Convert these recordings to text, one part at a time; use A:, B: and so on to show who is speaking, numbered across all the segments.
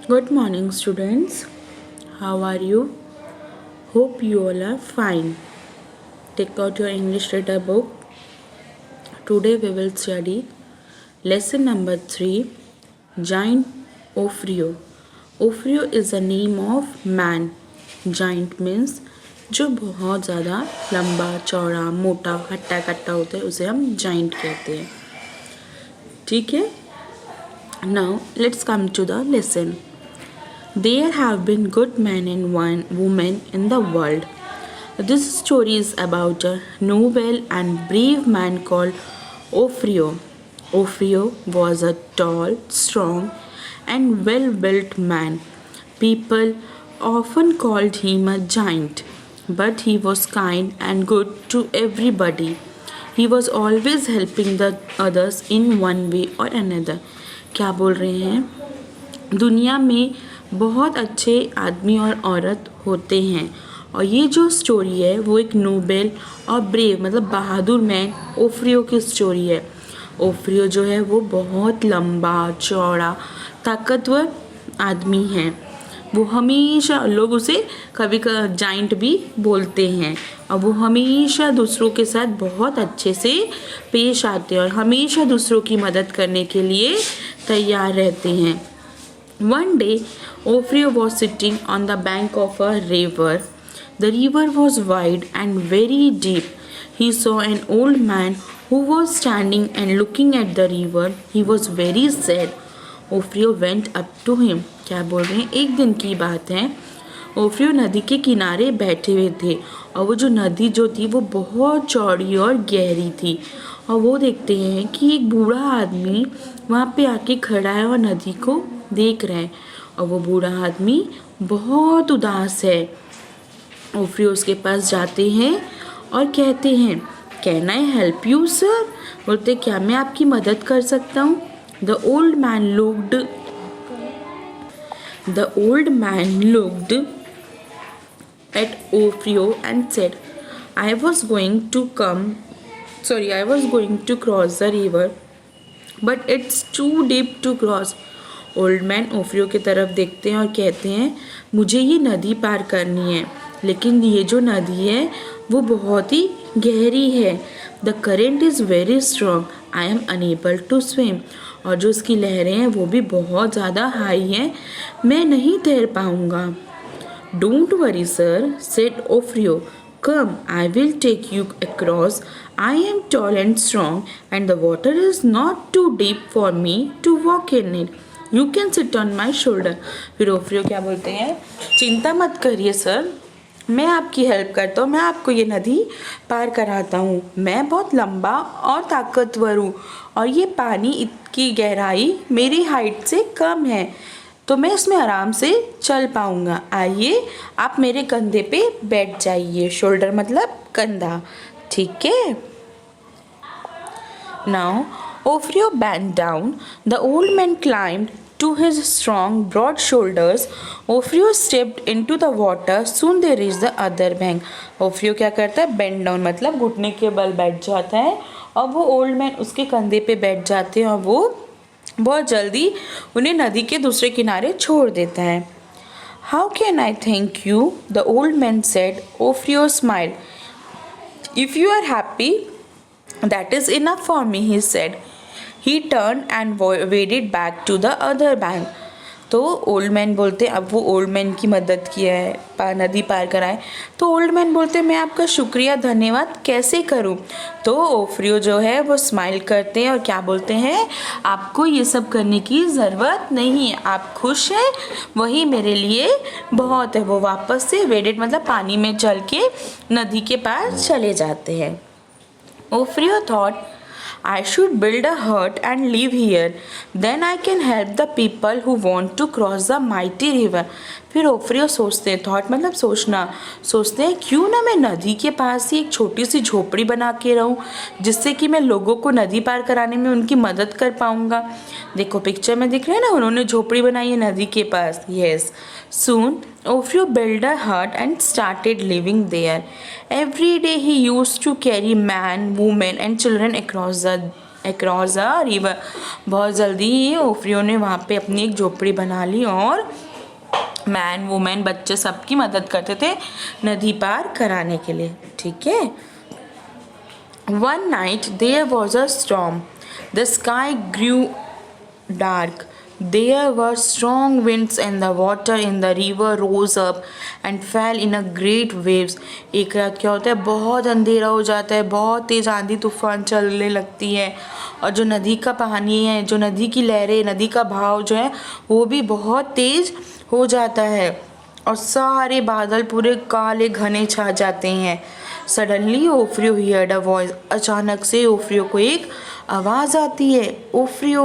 A: Good morning, students. How are you? Hope you all are fine. Take out your English letter book. Today we will study lesson number 3, Giant Ophrio. Ophrio is the name of man. Giant means जो बहुत ज़्यादा लंबा चौड़ा मोटा हट्टा कट्टा होता है उसे हम जाइंट कहते हैं. ठीक है. Now let's come to the lesson. There have been good men and women in the world. This story is about a noble and brave man called Ophrio. Ophrio was a tall, strong, and well-built man. People often called him a giant, but he was kind and good to everybody. He was always helping the others in one way or another. क्या बोल रहे हैं? दुनिया में बहुत अच्छे आदमी और औरत होते हैं और ये जो स्टोरी है वो एक नोबेल और ब्रेव मतलब बहादुर मैन ओफ्रियो की स्टोरी है. ओफ्रियो जो है वो बहुत लंबा चौड़ा ताकतवर आदमी है. वो हमेशा लोग उसे कभी जाइंट भी बोलते हैं और वो हमेशा दूसरों के साथ बहुत अच्छे से पेश आते हैं और हमेशा दूसरों की मदद करने के लिए तैयार रहते हैं. One day, Ophrio was sitting on the bank of a river. The river was wide and very deep. He saw an old man who was standing and looking at the river. He was very sad. Ophrio went up to him. क्या बोल रहे हैं? एक दिन की बात है. ओफ्रियो नदी के किनारे बैठे हुए थे और वो जो नदी जो थी वो बहुत चौड़ी और गहरी थी और वो देखते हैं कि एक बूढ़ा आदमी वहाँ पे आके खड़ा है और नदी को देख रहा है और वो बूढ़ा आदमी बहुत उदास है. ओफ्रियो उसके पास जाते हैं और कहते हैं can I help you sir. बोलते क्या मैं आपकी मदद कर सकता हूँ. The old man looked at Ophrio and said, I was going to cross the river, but it's too deep to cross. Old man Offero की तरफ देखते हैं और कहते हैं मुझे ये नदी पार करनी है लेकिन ये जो नदी है वो बहुत ही गहरी है. The current is very strong. I am unable to swim. और जो इसकी लहरें हैं वो भी बहुत ज़्यादा हाई हैं. मैं नहीं तैर पाऊँगा. Don't worry, sir, said Ophrio. Come, I will take you across. I am tall and strong, and the water is not too deep for me to walk in it. You can sit on my shoulder. फिर ओफ्रियो क्या बोलते हैं? चिंता मत करिए sir, मैं आपकी help करता हूँ. मैं आपको ये नदी पार कराता हूँ. मैं बहुत लंबा और ताकतवर हूँ और ये पानी की गहराई मेरी हाइट से कम है तो मैं इसमें आराम से चल पाऊँगा. आइए आप मेरे कंधे पे बैठ जाइए. शोल्डर मतलब कंधा. ठीक है. Now Offero bent down. The old man climbed to his strong, broad shoulders. Ophrio stepped into the water. Soon they reached the other bank. ओफ्रियो क्या करता है? बेंड डाउन मतलब घुटने के बल बैठ जाता है और वो ओल्ड मैन उसके कंधे पे बैठ जाते हैं और वो बहुत जल्दी उन्हें नदी के दूसरे किनारे छोड़ देता है. How can I thank you? The old man said. Offero smile. If you are happy that is enough for me, he said. He turn and waded back to the other bank. तो old man बोलते अब वो old man की मदद किया है नदी पार कराए तो ओल्ड मैन बोलते मैं आपका शुक्रिया धन्यवाद कैसे करूं. तो ओफ्रियो जो है वो स्माइल करते हैं और क्या बोलते हैं आपको ये सब करने की ज़रूरत नहीं है. आप खुश हैं वही मेरे लिए बहुत है. वो वापस से वेडेड मतलब पानी में चल के नदी के पास चले जाते हैं. ओफ्रियो thought I should build a hut and live here. Then I can help the people who want to cross the mighty river. फिर ओफ्रियो सोचते हैं थॉट मतलब सोचते हैं क्यों ना मैं नदी के पास ही एक छोटी सी झोपड़ी बना के रहूं जिससे कि मैं लोगों को नदी पार कराने में उनकी मदद कर पाऊंगा. देखो पिक्चर में दिख रहा है ना उन्होंने झोपड़ी बनाई है नदी के पास. Yes. Soon Ophrio built a hut and started living there. Every day he used to carry man, women and children across a river. बहुत जल्दी ही ओफ्रियो ने वहाँ पे अपनी एक झोपड़ी बना ली और मैन वुमेन बच्चे सबकी मदद करते थे नदी पार कराने के लिए। ठीक है। One night there was a storm. The sky grew dark. There were strong winds and the water in the river rose up and fell in a great waves. एक रात क्या होता है, बहुत अंधेरा हो जाता है, बहुत तेज़ आंधी तूफान चलने लगती है और जो नदी का पानी है, जो नदी की लहरें, नदी का भाव जो है वो भी बहुत तेज़ हो जाता है और सारे बादल पूरे काले घने छा जाते हैं। Suddenly Offero heard a voice. अचानक से ओफ्रियो को एक आवाज़ आती है, Offero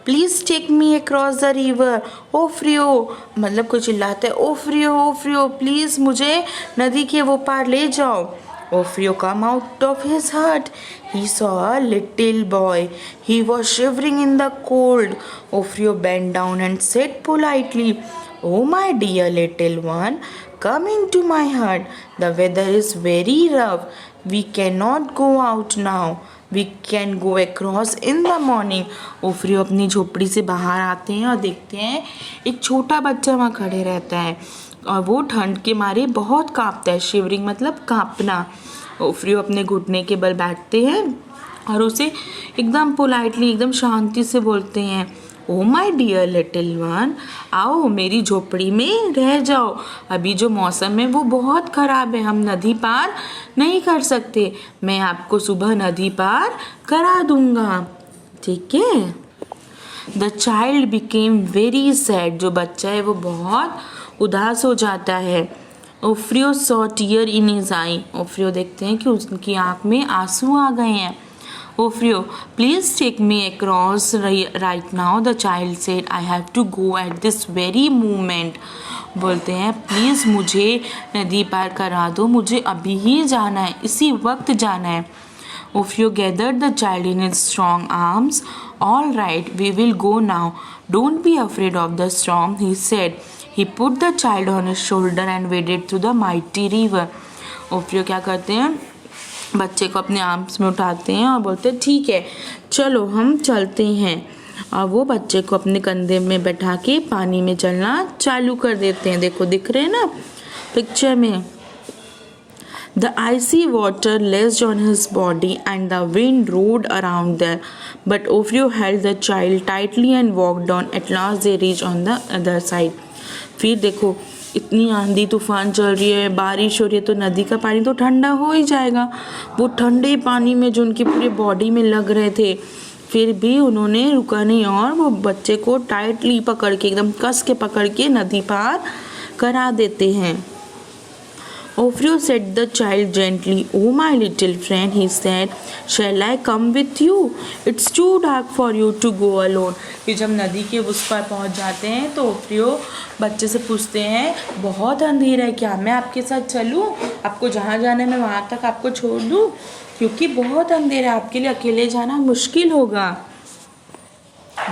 A: please take me across the river. Offero मतलब कोई चिल्लाता है, ओफ्रियो ओफ्रियो प्लीज़ मुझे नदी के वो पार ले जाओ। Ofrio came out of his hut. He saw a little boy. He was shivering in the cold. Ofrio bent down and said politely, "Oh, my dear little one, come into my hut. The weather is very rough. We cannot go out now. We can go across in the morning." ओफ्रियो अपनी झोपड़ी से बाहर आते हैं और देखते हैं एक छोटा बच्चा वहाँ खड़े रहता है और वो ठंड के मारे बहुत कांपता है। शिवरिंग मतलब कांपना। ओफ्रियो अपने घुटने के बल बैठते हैं और उसे एकदम पोलाइटली, एकदम शांति से बोलते हैं, ओ माई डियर लिटिल वन, आओ मेरी झोपड़ी में रह जाओ। अभी जो मौसम है वो बहुत ख़राब है, हम नदी पार नहीं कर सकते। मैं आपको सुबह नदी पार करा दूँगा। ठीक है। The child became very sad. जो बच्चा है वो बहुत उदास हो जाता है। ओफ्रियो सॉ टीयर इन हिज आई। ओफ्रियो देखते हैं कि उसकी आँख में आंसू आ गए हैं। Offero please take me across right now, the child said, I have to go at this very moment. बोलते हैं प्लीज़ मुझे नदी पार करा दो, मुझे अभी ही जाना है, इसी वक्त जाना है। Ophio gathered the child in his strong arms. "All right, we will go now. Don't be afraid of the storm," he said. He put the child on his shoulder and waded through the mighty river. Ophio क्या करते हैं, बच्चे को अपने arms में उठाते हैं और बोलते हैं ठीक है चलो हम चलते हैं, और वो बच्चे को अपने कंधे में बैठा के पानी में चलना चालू कर देते हैं। देखो दिख रहे हैं ना पिक्चर में। The icy water lashed on his body and the wind roared around there, but Ophio held the child tightly and walked on. At last they reached on the other side. फिर देखो इतनी आंधी तूफान चल रही है, बारिश हो रही है, तो नदी का पानी तो ठंडा हो ही जाएगा। वो ठंडे पानी में जो उनकी पूरी बॉडी में लग रहे थे, फिर भी उन्होंने रुका नहीं और वो बच्चे को टाइटली पकड़ के, एकदम कस के पकड़ के नदी पार करा देते हैं। Ophio said the child gently, "Oh my little friend," he said, "shall I come with you? It's too dark for you to go alone." फिर जब नदी के उस पार पहुंच जाते हैं तो ओफ्रियो बच्चे से पूछते हैं, बहुत अंधेरा है, क्या मैं आपके साथ चलूं? आपको जहाँ जाना है मैं वहाँ तक आपको छोड़ दूं, क्योंकि बहुत अंधेरा है, आपके लिए अकेले जाना मुश्किल होगा।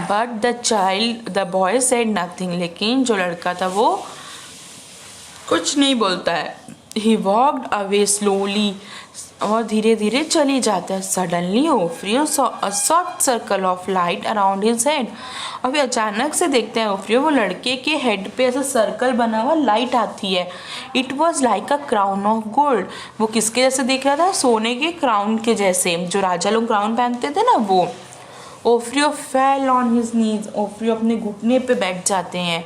A: But the boy said nothing. लेकिन जो लड़का था वो कुछ नहीं बोलता है। He walked away slowly. और धीरे धीरे चली जाता है। Suddenly Ophio saw a soft circle of light around his head. अभी अचानक से देखते हैं ओफ्रियो, वो लड़के के हेड पे ऐसा सर्कल बना हुआ लाइट आती है। It was like a crown of gold. वो किसके जैसे दिख रहा था? सोने के क्राउन के जैसे, जो राजा लोग क्राउन पहनते थे ना वो। ओफ्रियो fell on his knees. ओफ्रियो अपने घुटने पे बैठ जाते हैं।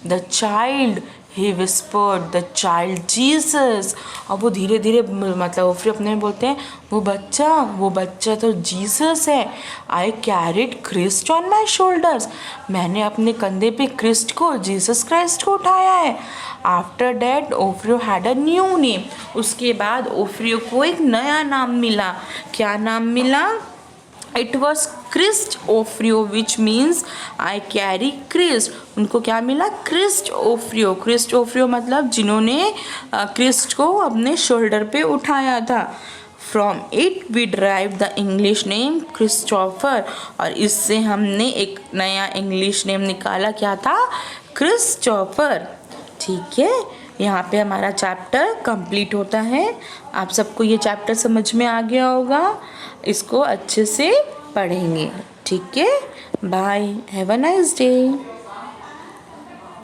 A: The child, he whispered, the child Jesus. और वो धीरे धीरे मतलब ओफ्रियो अपने में बोलते हैं, वो बच्चा तो जीसस है। I carried Christ on my shoulders. मैंने अपने कंधे पे क्रिस्ट को, जीसस क्राइस्ट को उठाया है। After that, ओफ्रियो had a new name. उसके बाद ओफ्रियो को एक नया नाम मिला। क्या नाम मिला? It was Christ Ophrio, which means I carry Christ. उनको क्या मिला? Christ Ophrio. Christ Ophrio मतलब जिन्होंने क्रिस्ट को अपने शोल्डर पे उठाया था। From it we derive the English name Christopher. और इससे हमने एक नया इंग्लिश नेम निकाला, क्या था? क्रिस्टोफर। ठीक है, यहाँ पे हमारा चैप्टर कंप्लीट होता है। आप सबको ये चैप्टर समझ में आ गया होगा। इसको अच्छे से पढ़ेंगे। ठीक है, bye, have a nice day.